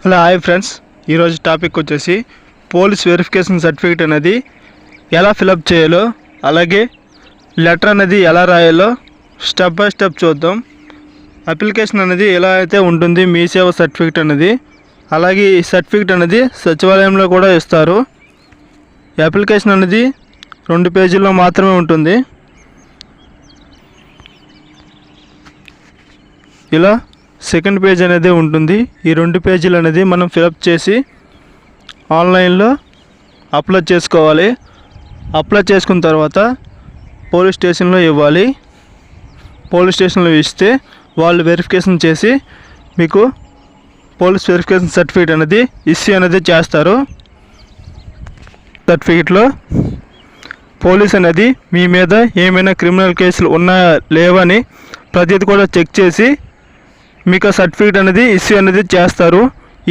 Hello hi friends, ఈరోజు topic వచ్చేసి police verification certificate అనేది ఎలా ఫిలప్ చేయాలో, అలాగే లెటర్ అనేది ఎలా రాయాలో స్టెప్ బై స్టెప్ చూద్దాం. అప్లికేషన్ అనేది ఎలా అయితే ఉంటుంది మీ సేవ సర్టిఫికేట్ అనేది, అలాగే ఈ సర్టిఫికేట్ అనేది సచివాలయంలో కూడా ఇస్తారు. ఈ అప్లికేషన్ అనేది 2 పేజీల్లో మాత్రమే ఉంటుంది. ఇలా సెకండ్ పేజ్ అనేది ఉంటుంది. ఈ 2 పేజీలు అనేది మనం ఫిలప్ చేసి ఆన్లైన్లో అప్లై చేసుకోవాలి. అప్లై చేసుకున్న తర్వాత పోలీస్ స్టేషన్లో ఇవ్వాలి. పోలీస్ స్టేషన్లో ఇస్తే వాళ్ళు వెరిఫికేషన్ చేసి మీకు పోలీస్ వెరిఫికేషన్ సర్టిఫికేట్ అనేది ఇష్యూ అనేది చేస్తారు. సర్టిఫికేట్లో పోలీస్ అనేది మీ మీద ఏమైనా క్రిమినల్ కేసులు ఉన్నాయా లేవని ప్రతిదీ కూడా చెక్ చేసి మీకు సర్టిఫికేట్ అనేది ఇష్యూ అనేది చేస్తారు.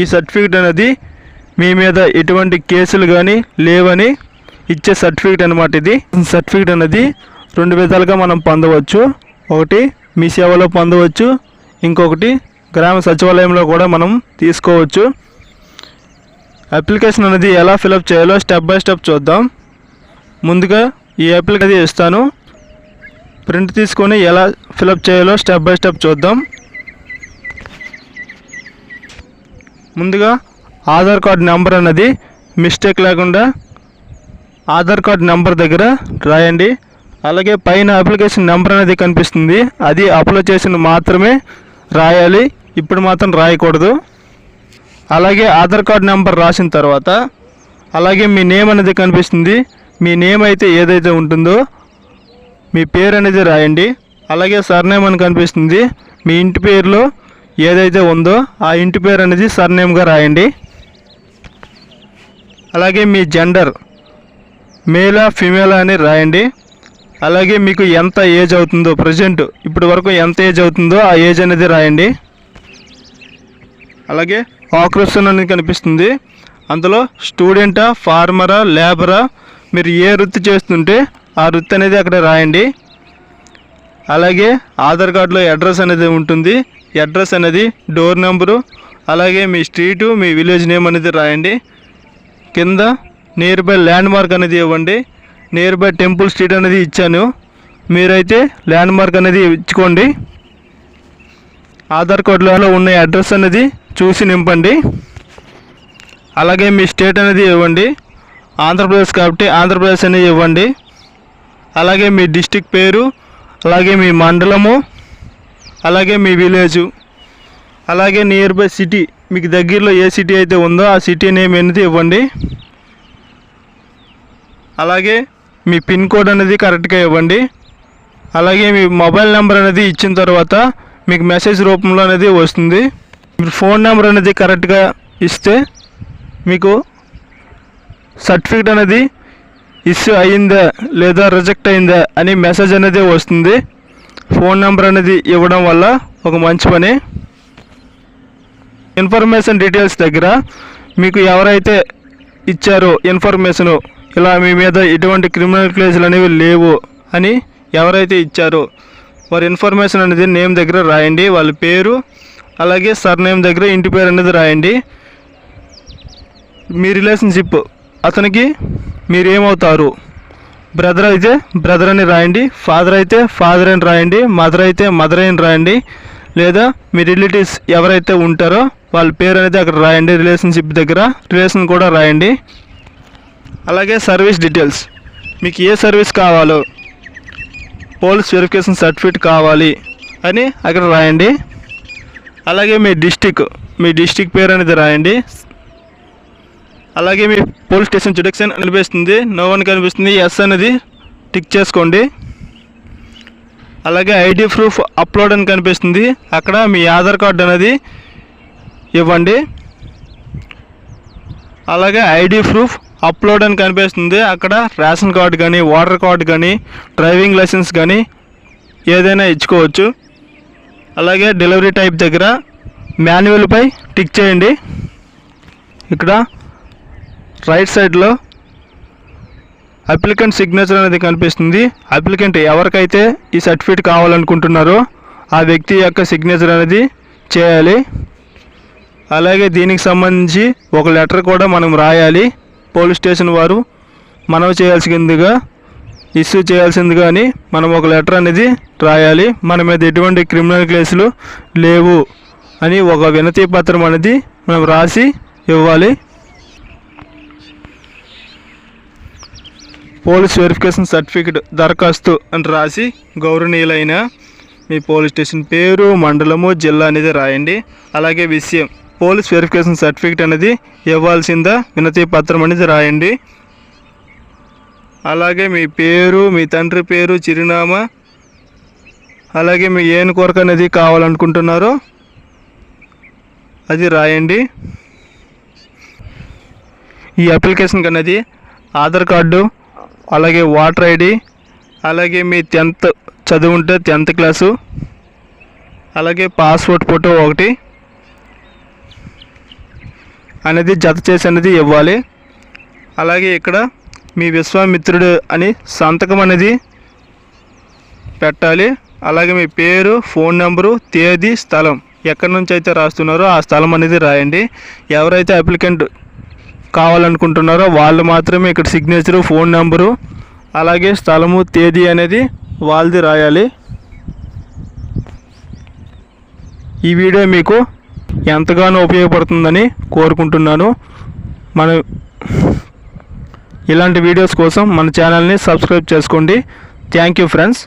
ఈ సర్టిఫికేట్ అనేది మీ మీద ఎటువంటి కేసులు కానీ లేవని ఇచ్చే సర్టిఫికేట్ అనమాట. ఇది సర్టిఫికేట్ అనేది 2 విధాలుగా మనం పొందవచ్చు. ఒకటి మీ సేవలో పొందవచ్చు, ఇంకొకటి గ్రామ సచివాలయంలో కూడా మనం తీసుకోవచ్చు. అప్లికేషన్ అనేది ఎలా ఫిలప్ చేయాలో స్టెప్ బై స్టెప్ చూద్దాం. ముందుగా ఈ అప్లికేషన్ అనేది ఇస్తాను, ప్రింట్ తీసుకొని ఎలా ఫిలప్ చేయాలో స్టెప్ బై స్టెప్ చూద్దాం. ముందుగా ఆధార్ కార్డ్ నెంబర్ అనేది మిస్టేక్ లేకుండా ఆధార్ కార్డ్ నెంబర్ దగ్గర రాయండి. అలాగే పైన అప్లికేషన్ నెంబర్ అనేది కనిపిస్తుంది, అది అప్లై చేసిన మాత్రమే రాయాలి, ఇప్పుడు మాత్రం రాయకూడదు. అలాగే ఆధార్ కార్డ్ నెంబర్ రాసిన తర్వాత అలాగే మీ నేమ్ అనేది కనిపిస్తుంది, మీ నేమ్ అయితే ఏదైతే ఉంటుందో మీ పేరు అనేది రాయండి. అలాగే సర్నేమ్ అని కనిపిస్తుంది, మీ ఇంటి పేరులో ఏదైతే ఉందో ఆ ఇంటి పేరు అనేది సర్నేమ్గా రాయండి. అలాగే మీ జెండర్ మేలా ఫిమేలా అని రాయండి. అలాగే మీకు ఎంత ఏజ్ అవుతుందో, ప్రజెంట్ ఇప్పటి వరకు ఎంత ఏజ్ అవుతుందో ఆ ఏజ్ అనేది రాయండి. అలాగే ఆక్యుపేషన్ అనేది కనిపిస్తుంది, అందులో స్టూడెంటా, ఫార్మరా, లేబరా, మీరు ఏ వృత్తి చేస్తుంటే ఆ వృత్తి అనేది అక్కడ రాయండి. అలాగే ఆధార్ కార్డులో అడ్రస్ అనేది ఉంటుంది, అడ్రస్ అనేది డోర్ నెంబరు, అలాగే మీ స్ట్రీటు, మీ విలేజ్ నేమ్ అనేది రాయండి. కింద నియర్ బై ల్యాండ్ మార్క్ అనేది ఇవ్వండి. నియర్ బై టెంపుల్ స్ట్రీట్ అనేది ఇచ్చాను, మీరైతే ల్యాండ్ మార్క్ అనేది ఇచ్చుకోండి. ఆధార్ కార్డులో ఉన్న అడ్రస్ అనేది చూసి నింపండి. అలాగే మీ స్టేట్ అనేది ఇవ్వండి, ఆంధ్రప్రదేశ్ కాబట్టి ఆంధ్రప్రదేశ్ అనేది ఇవ్వండి. అలాగే మీ డిస్టిక్ పేరు, అలాగే మీ మండలము, అలాగే మీ విలేజు, అలాగే నియర్ బై సిటీ, మీకు దగ్గరలో ఏ సిటీ అయితే ఉందో ఆ సిటీ నేమ్ అనేది ఇవ్వండి. అలాగే మీ పిన్ కోడ్ అనేది కరెక్ట్గా ఇవ్వండి. అలాగే మీ మొబైల్ నెంబర్ అనేది ఇచ్చిన తర్వాత మీకు మెసేజ్ రూపంలో అనేది వస్తుంది. మీరు ఫోన్ నెంబర్ అనేది కరెక్ట్గా ఇస్తే మీకు సర్టిఫికేట్ అనేది ఇష్యూ అయ్యిందా లేదా రిజెక్ట్ అయిందా అని మెసేజ్ అనేది వస్తుంది. ఫోన్ నెంబర్ అనేది ఇవ్వడం వల్ల ఒక మంచి పని. ఇన్ఫర్మేషన్ డీటెయిల్స్ దగ్గర మీకు ఎవరైతే ఇచ్చారో ఇన్ఫర్మేషను, ఇలా మీ మీద ఎటువంటి క్రిమినల్ కేసులు అనేవి లేవు అని ఎవరైతే ఇచ్చారో వారి ఇన్ఫర్మేషన్ అనేది నేమ్ దగ్గర రాయండి, వాళ్ళ పేరు, అలాగే సర్నేమ్ దగ్గర ఇంటి పేరు అనేది రాయండి. మీ రిలేషన్షిప్, అతనికి మీరు ఏమవుతారు, బ్రదర్ అయితే బ్రదర్ అని రాయండి, ఫాదర్ అయితే ఫాదర్ అని రాయండి, మదర్ అయితే మదర్ అని రాయండి, లేదా మీ రిలేటివ్స్ ఎవరైతే ఉంటారో వాళ్ళ పేరు అనేది అక్కడ రాయండి. రిలేషన్షిప్ దగ్గర రిలేషన్ కూడా రాయండి. అలాగే సర్వీస్ డీటెయిల్స్, మీకు ఏ సర్వీస్ కావాలో, పోలీస్ వెరిఫికేషన్ సర్టిఫికేట్ కావాలి అని అక్కడ రాయండి. అలాగే మీ డిస్టిక్ పేరు అనేది రాయండి. అలాగే మీ పోలీస్ స్టేషన్ జుడిక్షన్ కనిపిస్తుంది, నో అని కనిపిస్తుంది, ఎస్ అనేది టిక్ చేసుకోండి. అలాగే ఐడి ప్రూఫ్ అప్లోడ్ అని కనిపిస్తుంది, అక్కడ మీ ఆధార్ కార్డు అనేది ఇవ్వండి. అలాగే ఐడి ప్రూఫ్ అప్లోడ్ అని కనిపిస్తుంది, అక్కడ రేషన్ కార్డు కానీ, ఓటర్ కార్డు కానీ, డ్రైవింగ్ లైసెన్స్ కానీ ఏదైనా ఇచ్చుకోవచ్చు. అలాగే డెలివరీ టైప్ దగ్గర మాన్యువల్పై టిక్ చేయండి. ఇక్కడ రైట్ సైడ్లో అప్లికెంట్ సిగ్నేచర్ అనేది కనిపిస్తుంది. అప్లికెంట్ ఎవరికైతే ఈ సర్టిఫికేట్ కావాలనుకుంటున్నారో ఆ వ్యక్తి యొక్క సిగ్నేచర్ అనేది చేయాలి. అలాగే దీనికి సంబంధించి ఒక లెటర్ కూడా మనం రాయాలి. పోలీస్ స్టేషన్ వారు ఇష్యూ చేయాల్సింది కానీ మనం ఒక లెటర్ అనేది రాయాలి. మన మీద ఎటువంటి క్రిమినల్ కేసులు లేవు అని ఒక వినతి పత్రం అనేది మనం రాసి ఇవ్వాలి. పోలీస్ వెరిఫికేషన్ సర్టిఫికేట్ దరఖాస్తు అని రాసి గౌరవనీయులైన మీ పోలీస్ స్టేషన్ పేరు, మండలము, జిల్లా అనేది రాయండి. అలాగే విషయం పోలీస్ వెరిఫికేషన్ సర్టిఫికేట్ అనేది ఇవ్వాల్సిందా వినతి పత్రం అనేది రాయండి. అలాగే మీ పేరు, మీ తండ్రి పేరు, చిరునామా, అలాగే మీ ఏను కొరకు అనేది కావాలనుకుంటున్నారో అది రాయండి. ఈ అప్లికేషన్కి అనేది ఆధార్ కార్డు, అలాగే ఓటర్ ఐడి, అలాగే మీ 10th చదువు ఉంటే 10th క్లాసు, అలాగే పాస్పోర్ట్ ఫోటో ఒకటి అనేది జత చేసి అనేది ఇవ్వాలి. అలాగే ఇక్కడ మీ విశ్వామిత్రుడు అని సంతకం అనేది పెట్టాలి. అలాగే మీ పేరు, ఫోన్ నెంబరు, తేదీ, స్థలం ఎక్కడి నుంచి అయితే రాస్తున్నారో ఆ స్థలం అనేది రాయండి. ఎవరైతే అప్లికెంట్ కావాలనుకుంటున్నారో వాళ్ళు మాత్రమే ఇక్కడ సిగ్నేచరు, ఫోన్ నెంబరు, అలాగే స్థలము, తేదీ అనేది వాళ్ళది రాయాలి. ఈ వీడియో మీకు ఎంతగానో ఉపయోగపడుతుందని కోరుకుంటున్నాను. ఇలాంటి వీడియోస్ కోసం మన ఛానల్ని సబ్స్క్రైబ్ చేసుకోండి. Thank you friends.